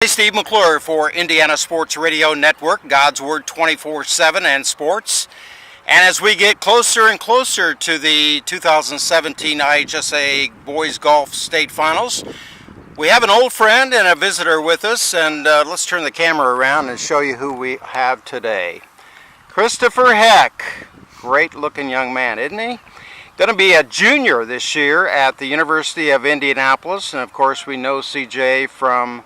Hey, Steve McClure for Indiana Sports Radio Network, God's Word 24/7 and sports. And as we get closer and closer to the 2017 IHSAA Boys Golf State Finals, we have an old friend and a visitor with us, and let's turn the camera around and show you who we have today. Christopher Heck, great looking young man, isn't he? Going to be a junior this year at the University of Indianapolis, and of course we know CJ from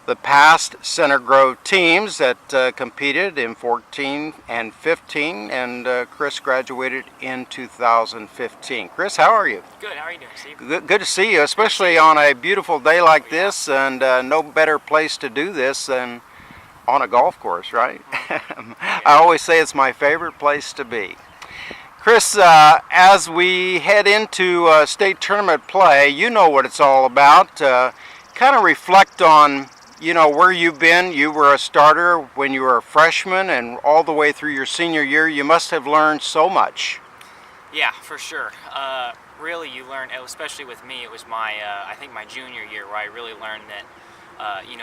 the past Center Grove teams that competed in 14 and 15, and Chris graduated in 2015. Chris, how are you? Good. How are you doing, Steve? Good to see you, especially on a beautiful day like this, and no better place to do this than on a golf course, right? I always say it's my favorite place to be. Chris, as we head into state tournament play, you know what it's all about. Kind of reflect on where you've been. You were a starter when you were a freshman, and all the way through your senior year, you must have learned so much. Yeah, for sure. Really, you learn, especially with me, it was I think my junior year where I really learned that,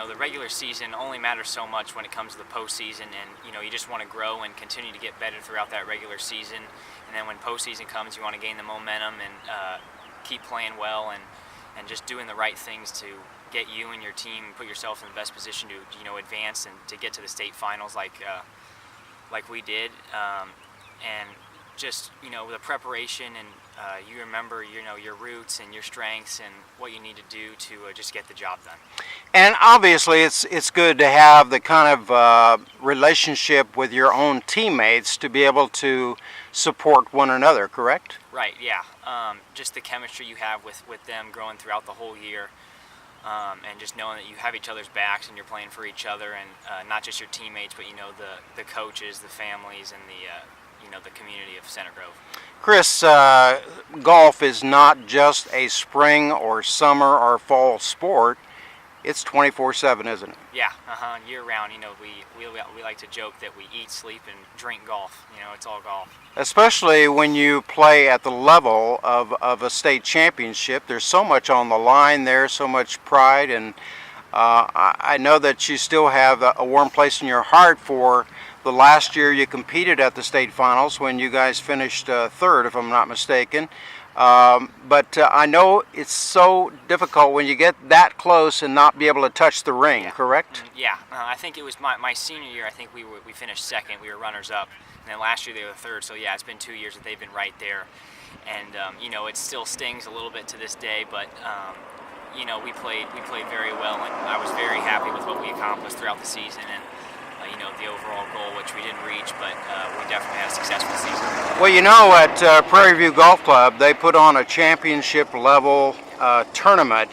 the regular season only matters so much when it comes to the postseason, and, you just want to grow and continue to get better throughout that regular season. And then when postseason comes, you want to gain the momentum and keep playing well and just doing the right things to get you and your team, put yourself in the best position to advance and to get to the state finals like we did, and just the preparation and you remember your roots and your strengths and what you need to do to just get the job done. And obviously it's good to have the kind of relationship with your own teammates to be able to support one another, correct? Right, yeah. Just the chemistry you have with them growing throughout the whole year. And just knowing that you have each other's backs and you're playing for each other, and not just your teammates, but the coaches, the families, and the community of Center Grove. Chris, golf is not just a spring or summer or fall sport. It's 24/7, isn't it? Yeah, year round. We like to joke that we eat, sleep, and drink golf. It's all golf. Especially when you play at the level of a state championship. There's so much on the line there, so much pride, and I know that you still have a warm place in your heart for the last year you competed at the state finals when you guys finished third, if I'm not mistaken. But I know it's so difficult when you get that close and not be able to touch the ring, yeah. Correct? Yeah, I think it was my senior year. I think we finished second. We were runners up, and then last year they were third. So yeah, it's been 2 years that they've been right there, and it still stings a little bit to this day. But we played very well, and I was very happy with what we accomplished throughout the season, and the overall goal, which we didn't reach, but we definitely had a successful season. Well, at Prairie View Golf Club, they put on a championship level tournament,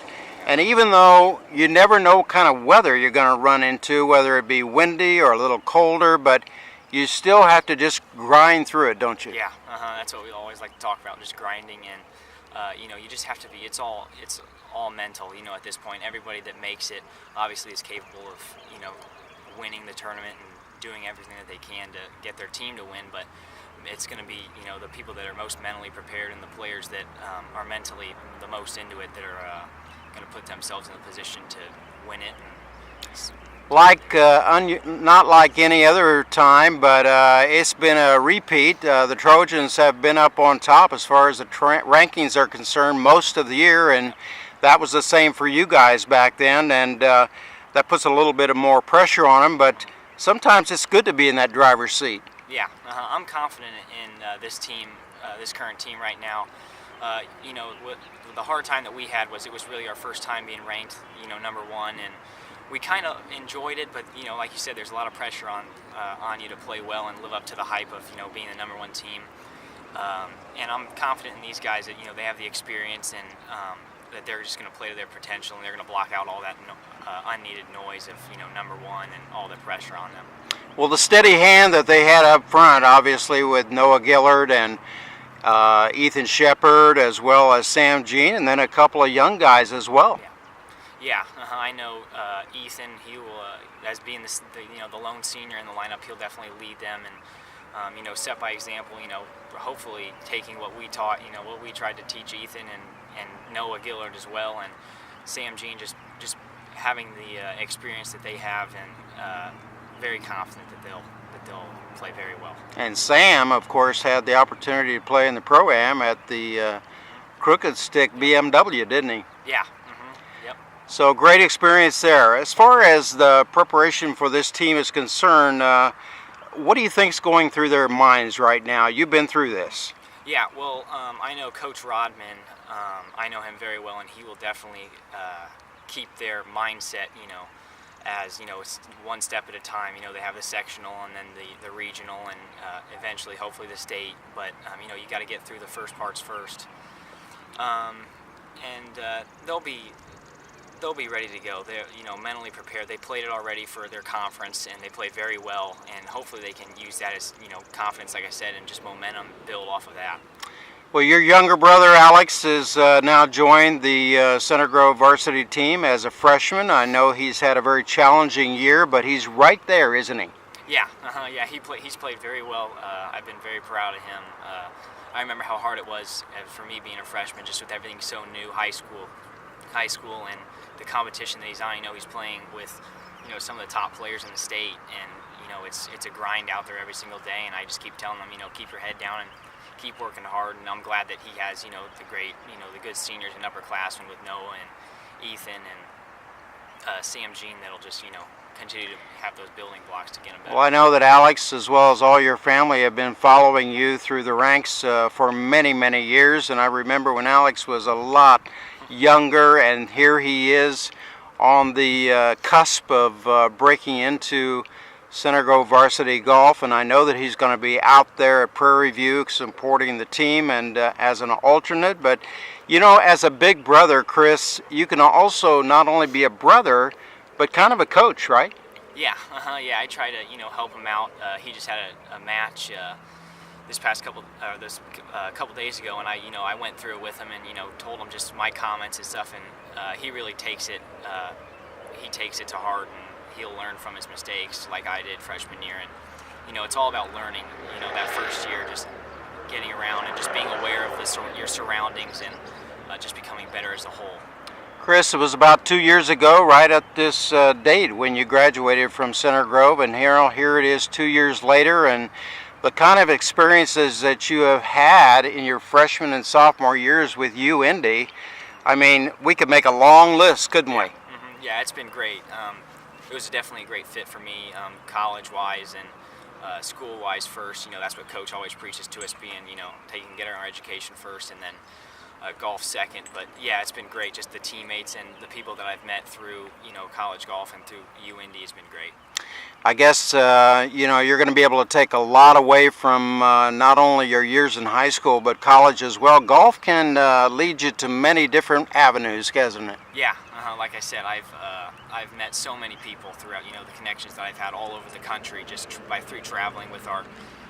and even though you never know kind of weather you're going to run into, whether it be windy or a little colder, but you still have to just grind through it, don't you? Yeah, that's what we always like to talk about, just grinding, and you just have to be. It's all mental. At this point, everybody that makes it obviously is capable of winning the tournament and doing everything that they can to get their team to win, but it's going to be the people that are most mentally prepared and the players that are mentally the most into it that are going to put themselves in a position to win it. Not like any other time, but it's been a repeat. The Trojans have been up on top as far as the rankings are concerned most of the year, and that was the same for you guys back then, and that puts a little bit of more pressure on them, but sometimes it's good to be in that driver's seat. Yeah, I'm confident in this team, this current team right now. The hard time that we had was it was really our first time being ranked, number one, and we kind of enjoyed it, but like you said, there's a lot of pressure on you to play well and live up to the hype of being the number one team. And I'm confident in these guys that they have the experience and that they're just going to play to their potential, and they're going to block out all that unneeded noise of number one and all the pressure on them. Well, the steady hand that they had up front, obviously with Noah Gillard and Ethan Shepard, as well as Sam Jean, and then a couple of young guys as well. Yeah, I know Ethan. He will, as being the lone senior in the lineup, he'll definitely lead them and set by example. Hopefully taking what we taught, what we tried to teach Ethan and Noah Gillard as well, and Sam Jean just having the experience that they have, and very confident that they'll play very well. And Sam, of course, had the opportunity to play in the Pro-Am at the Crooked Stick BMW, didn't he? Yeah. Yep. So great experience there. As far as the preparation for this team is concerned, what do you think's going through their minds right now? You've been through this. Yeah, well, I know Coach Rodman. I know him very well, and he will definitely keep their mindset, as it's one step at a time. They have the sectional and then the regional, and eventually, hopefully, the state. But you got to get through the first parts first, and they'll be ready to go. They're mentally prepared. They played it already for their conference, and they played very well. And hopefully, they can use that as confidence, like I said, and just momentum build off of that. Well, your younger brother Alex has now joined the Center Grove varsity team as a freshman. I know he's had a very challenging year, but he's right there, isn't he? Yeah, yeah. He's played very well. I've been very proud of him. I remember how hard it was for me being a freshman, just with everything so new, high school, and the competition that he's on. He's playing with some of the top players in the state, and it's a grind out there every single day. And I just keep telling him, keep your head down and keep working hard, and I'm glad that he has, the good seniors and upperclassmen with Noah and Ethan and Sam Jean that'll just, continue to have those building blocks to get him better. Well, I know that Alex, as well as all your family, have been following you through the ranks for many, many years, and I remember when Alex was a lot younger, and here he is on the cusp of breaking into Center Grove varsity golf, and I know that he's going to be out there at Prairie View supporting the team and as an alternate. But as a big brother, Chris, you can also not only be a brother but kind of a coach, right? Yeah, yeah. I try to help him out. He just had a match this past couple days ago, and I went through it with him and told him just my comments and stuff, and he really takes it. He takes it to heart, and he'll learn from his mistakes like I did freshman year. And it's all about learning. That first year, just getting around and just being aware of your surroundings, and just becoming better as a whole. Chris, it was about 2 years ago, right at this date, when you graduated from Center Grove, and here it is 2 years later, and the kind of experiences that you have had in your freshman and sophomore years with UIndy, I mean, we could make a long list, couldn't we? Yeah, it's been great. It was definitely a great fit for me, college-wise and school-wise first. That's what Coach always preaches to us, being, getting our education first and then golf second. But yeah, it's been great. Just the teammates and the people that I've met through, college golf and through UIndy has been great. I guess, you're going to be able to take a lot away from not only your years in high school, but college as well. Golf can lead you to many different avenues, hasn't it? Yeah, like I said, I've met so many people throughout, the connections that I've had all over the country just through traveling with our,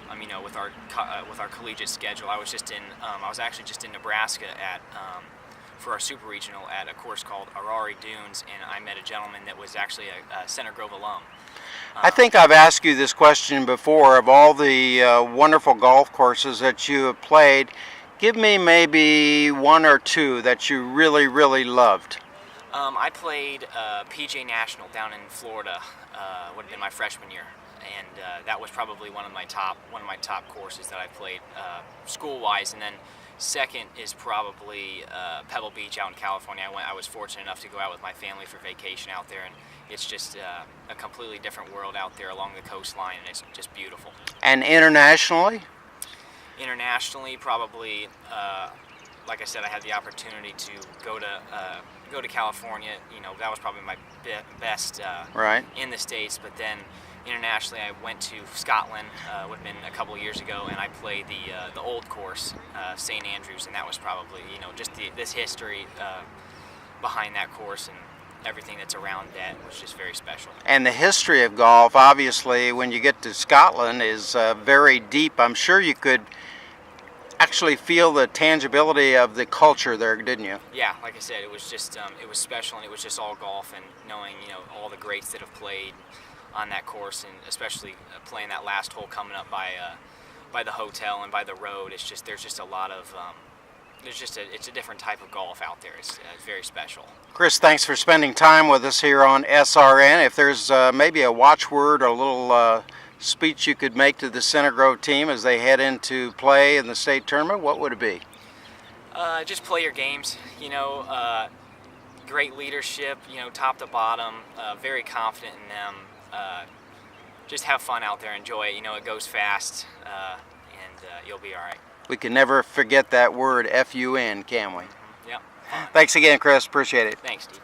with our collegiate schedule. I was actually just in Nebraska for our super regional at a course called Arari Dunes, and I met a gentleman that was actually a Center Grove alum. I think I've asked you this question before. Of all the wonderful golf courses that you have played, give me maybe one or two that you really, really loved. I played PJ National down in Florida. Would have been my freshman year, and that was probably one of my top courses that I played school-wise. And then second is probably Pebble Beach out in California. I was fortunate enough to go out with my family for vacation out there, and it's just a completely different world out there along the coastline, and it's just beautiful. And internationally? Internationally, probably, like I said, I had the opportunity to go to California. That was probably my best right in the States. But then internationally, I went to Scotland. Would have been a couple of years ago, and I played the old course, St. Andrews, and that was probably just this history behind that course and everything that's around that was just very special. And the history of golf, obviously, when you get to Scotland, is very deep. I'm sure you could actually feel the tangibility of the culture there, didn't you? Yeah, like I said, it was just it was special, and it was just all golf, and knowing all the greats that have played on that course, and especially playing that last hole coming up by the hotel and by the road. It's just there's just a lot of it's a different type of golf out there. It's very special. Chris, thanks for spending time with us here on SRN. If there's maybe a watchword or a little speech you could make to the Center Grove team as they head into play in the state tournament, what would it be? Just play your games. Great leadership. Top to bottom. Very confident in them. Just have fun out there. Enjoy it. It goes fast, and you'll be all right. We can never forget that word, F-U-N, can we? Yep. Thanks again, Chris. Appreciate it. Thanks, Steve.